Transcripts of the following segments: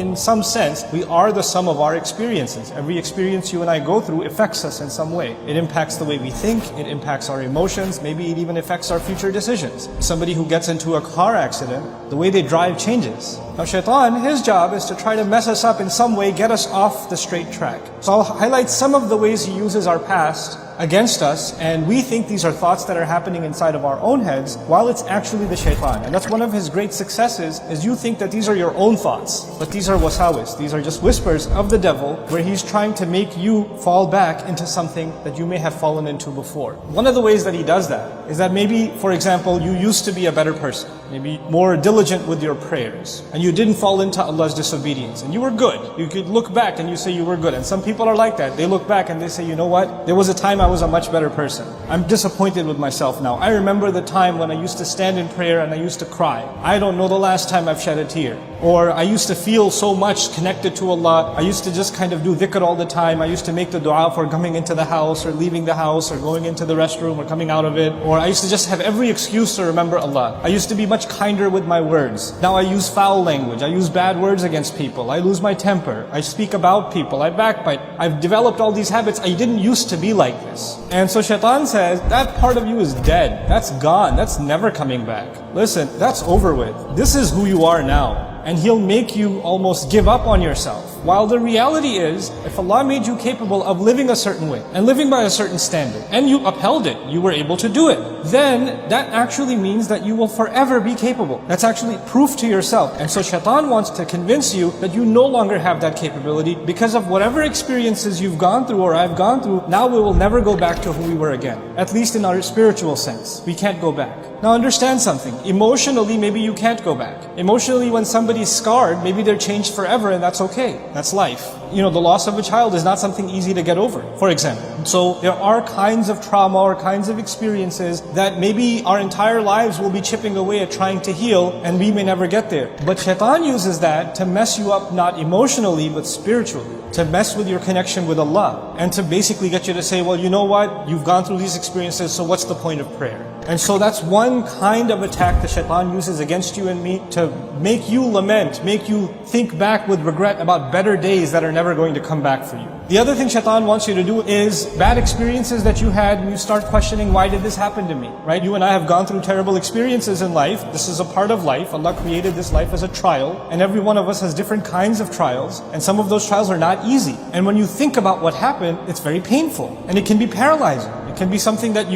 in some sense, we are the sum of our experiences. Every experience you and I go through affects us in some way. It impacts the way we think, it impacts our emotions, maybe it even affects our future decisions. Somebody who gets into a car accident, the way they drive changes. Now shaitan, his job is to try to mess us up in some way, get us off the straight track. So I'll highlight some of the ways he uses our past against us, and we think these are thoughts that are happening inside of our own heads, while it's actually the shaitan. And that's one of his great successes, is you think that these are your own thoughts, but these are wasawis. These are just whispers of the devil, where he's trying to make you fall back into something that you may have fallen into before. One of the ways that he does that is that maybe, for example, you used to be a better person, maybe more diligent with your prayers, and you didn't fall into Allah's disobedience, and you were good. You could look back and you say you were good. And some people are like that. They look back and they say, you know what? There was a time I was a much better person. I'm disappointed with myself now. I remember the time when I used to stand in prayer and I used to cry. I don't know the last time I've shed a tear. Or I used to feel so much connected to Allah. I used to just kind of do dhikr all the time. I used to make the dua for coming into the house or leaving the house or going into the restroom or coming out of it. Or I used to just have every excuse to remember Allah. I used to be much kinder with my words. Now I use foul language. I use bad words against people. I lose my temper. I speak about people. I backbite. I've developed all these habits. I didn't used to be like this. And so shaitan says, that part of you is dead. That's gone. That's never coming back. Listen, that's over with. This is who you are now. And he'll make you almost give up on yourself. While the reality is, if Allah made you capable of living a certain way, and living by a certain standard, and you upheld it, you were able to do it, then that actually means that you will forever be capable. That's actually proof to yourself. And so shaitan wants to convince you that you no longer have that capability because of whatever experiences you've gone through or I've gone through. Now we will never go back to who we were again. At least in our spiritual sense. We can't go back. Now understand something. Emotionally, maybe you can't go back. Emotionally, when somebody's scarred, maybe they're changed forever, and that's okay. That's life. You know, the loss of a child is not something easy to get over, for example. So there are kinds of trauma or kinds of experiences that maybe our entire lives will be chipping away at trying to heal, and we may never get there. But shaitan uses that to mess you up, not emotionally, but spiritually. To mess with your connection with Allah. And to basically get you to say, well, you know what? You've gone through these experiences, so what's the point of prayer? And so that's one kind of attack the shaitan uses against you and me, to make you lament, make you think back with regret about better days that are never going to come back for you. The other thing shaitan wants you to do is bad experiences that you had, and you start questioning, why did this happen to me? Right? You and I have gone through terrible experiences in life. This is a part of life. Allah created this life as a trial, and every one of us has different kinds of trials, and some of those trials are not easy. And when you think about what happened, it's very painful, and it can be paralyzing. It can be something that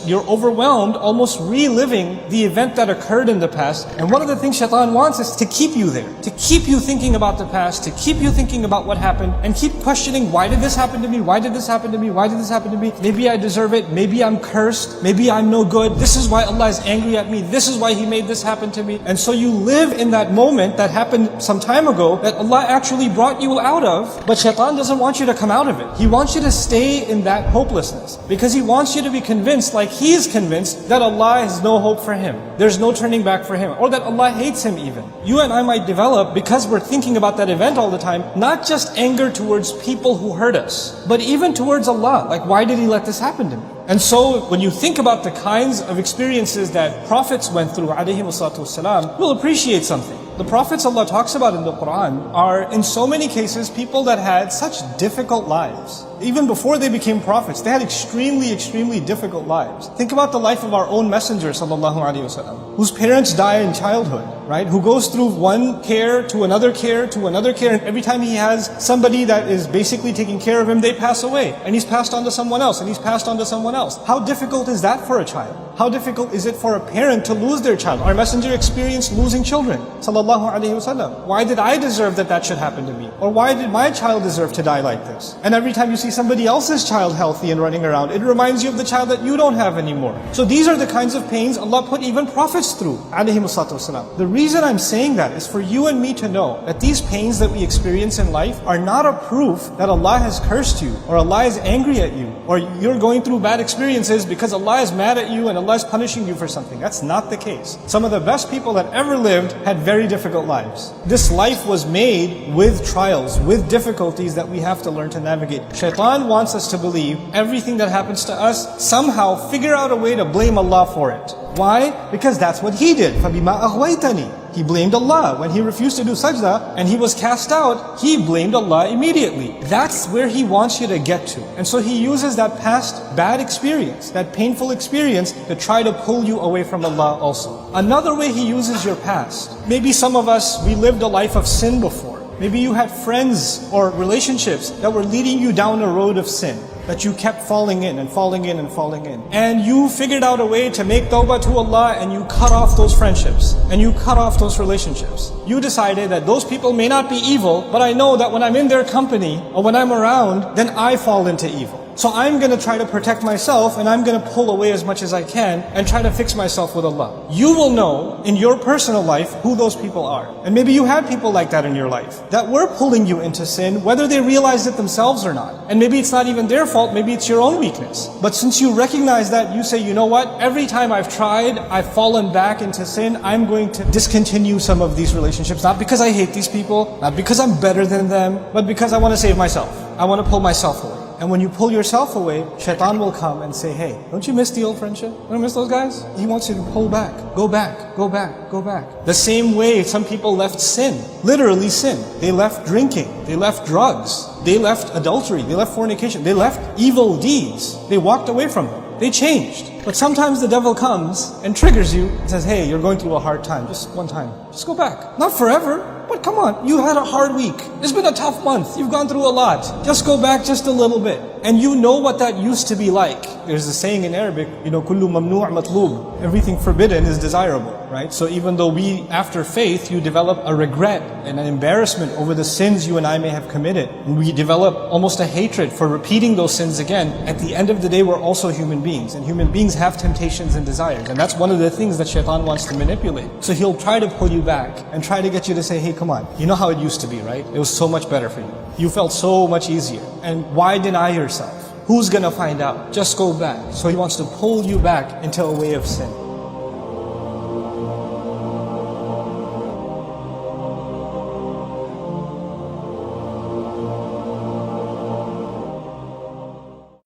you're overwhelmed, almost reliving the event that occurred in the past. And one of the things shaitan wants is to keep you there, to keep you thinking about the past, to keep you thinking about what happened, and keep questioning, why did this happen to me? Why did this happen to me? Why did this happen to me? Maybe I deserve it. Maybe I'm cursed. Maybe I'm no good. This is why Allah is angry at me. This is why He made this happen to me. And so you live in that moment that happened some time ago that Allah actually brought you out of, but shaitan doesn't want you to come out of it. He wants you to stay in that hopelessness, because he wants you to be convinced, like he is convinced, that Allah has no hope for him. There's no turning back for him, or that Allah hates him even. You and I might develop, because we're thinking about that event all the time, not just anger towards people who hurt us, but even towards Allah. Like, why did He let this happen to me? And so when you think about the kinds of experiences that prophets went through, ﷺ, you'll appreciate something. The prophets Allah talks about in the Quran are, in so many cases, people that had such difficult lives. Even before they became prophets, they had extremely, extremely difficult lives. Think about the life of our own messenger, ﷺ, whose parents die in childhood, right? Who goes through one care to another care to another care, and every time he has somebody that is basically taking care of him, they pass away. And he's passed on to someone else, and he's passed on to someone else. How difficult is that for a child? How difficult is it for a parent to lose their child? Our messenger experienced losing children, ﷺ. Why did I deserve that should happen to me? Or why did my child deserve to die like this? And every time you see somebody else's child healthy and running around, it reminds you of the child that you don't have anymore. So these are the kinds of pains Allah put even prophets through, ﷺ. The reason I'm saying that is for you and me to know that these pains that we experience in life are not a proof that Allah has cursed you, or Allah is angry at you, or you're going through bad experiences because Allah is mad at you and Allah is punishing you for something. That's not the case. Some of the best people that ever lived had very difficult lives. This life was made with trials, with difficulties that we have to learn to navigate. Shaitan wants us to believe everything that happens to us, somehow figure out a way to blame Allah for it. Why? Because that's what He did. فَبِمَا أَغْوَيْتَنِي. He blamed Allah. When he refused to do sajda and he was cast out, he blamed Allah immediately. That's where he wants you to get to. And so he uses that past bad experience, that painful experience, to try to pull you away from Allah also. Another way he uses your past. Maybe some of us, we lived a life of sin before. Maybe you had friends or relationships that were leading you down a road of sin, that you kept falling in and falling in and falling in. And you figured out a way to make tawbah to Allah, and you cut off those friendships, and you cut off those relationships. You decided that those people may not be evil, but I know that when I'm in their company or when I'm around, then I fall into evil. So I'm going to try to protect myself, and I'm going to pull away as much as I can and try to fix myself with Allah. You will know in your personal life who those people are. And maybe you had people like that in your life that were pulling you into sin, whether they realized it themselves or not. And maybe it's not even their fault, maybe it's your own weakness. But since you recognize that, you say, you know what? Every time I've tried, I've fallen back into sin, I'm going to discontinue some of these relationships. Not because I hate these people, not because I'm better than them, but because I want to save myself. I want to pull myself away. And when you pull yourself away, shaytan will come and say, hey, don't you miss the old friendship? Don't you miss those guys? He wants you to pull back. Go back, go back, go back. The same way some people left sin. Literally sin. They left drinking. They left drugs. They left adultery. They left fornication. They left evil deeds. They walked away from them. They changed. But sometimes the devil comes and triggers you and says, hey, you're going through a hard time. Just one time. Just go back. Not forever. But come on, you had a hard week. It's been a tough month. You've gone through a lot. Just go back just a little bit. And you know what that used to be like. There's a saying in Arabic, kullu mamnu' matlub. Everything forbidden is desirable, right? So even though after faith, you develop a regret and an embarrassment over the sins you and I may have committed. And we develop almost a hatred for repeating those sins again. At the end of the day, we're also human beings. And human beings have temptations and desires. And that's one of the things that shaitan wants to manipulate. So he'll try to pull you back and try to get you to say, hey, come on. You know how it used to be, right? It was so much better for you. You felt so much easier. And why deny yourself? Who's gonna find out? Just go back. So he wants to pull you back into a way of sin.